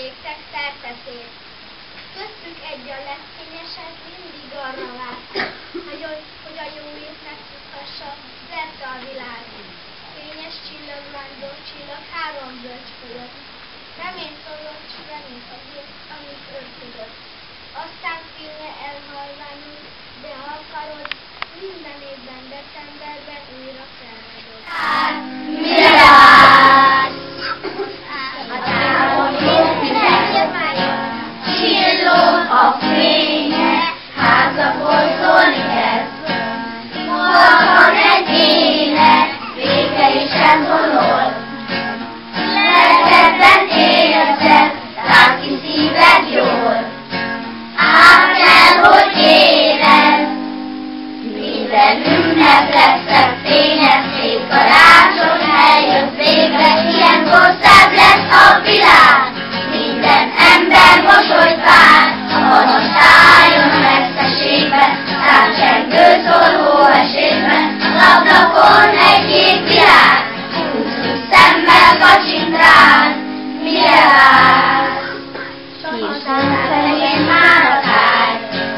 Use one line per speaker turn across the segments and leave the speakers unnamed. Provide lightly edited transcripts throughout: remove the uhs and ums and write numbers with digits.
égtek szerteszét. Köztük egy a legfényesebb mindig arra vár, hogy a jó év megfuthassa szerte a világ. Fényes csillagvándó csillag három bölcs fölött. Remény szólott, s remény azért, amit örködött. Aztán félre elhalványul, de ha akarod, minden évben decemberben újra felragyog.
Mire vársz? A távol csillog a fénye, házakból szólni kezd. Van egy élet, vége is elvonul. Lelkedben érzed, rád ki szíved jól. Át kell, hogy érezd, minden ünnep lesz szebb, fényes, szép karácsony eljött végre, ilyenkor szebb lesz a világ. Minden ember mosolyt vár, a magas álljon a messzeségben, rácsengő szóló esésben, az ablakon egy kék világ. Húsz szemmel kacsint rád, mire vársz? Kisebb fején már a táj,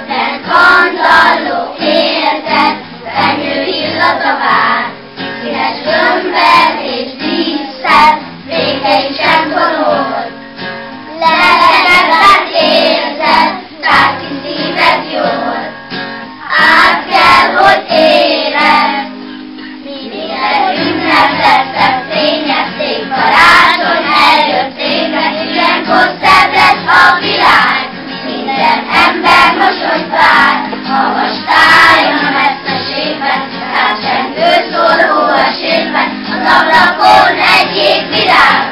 mert kandalló érted, fenyő illata vár. Színes gömbben és díszszel, vége is elvonul. Lelkedben érzed, rád ki szíved jól. Át kell, hogy érezd, minden ünnep lesz szebb, fényes, szép karácsony eljött végre, ilyenkor szebb lesz a világ. Minden ember mosolyt vár, magas tájon a messzeségben, rácsengő szóló esésben, az ablakon egy kék virág.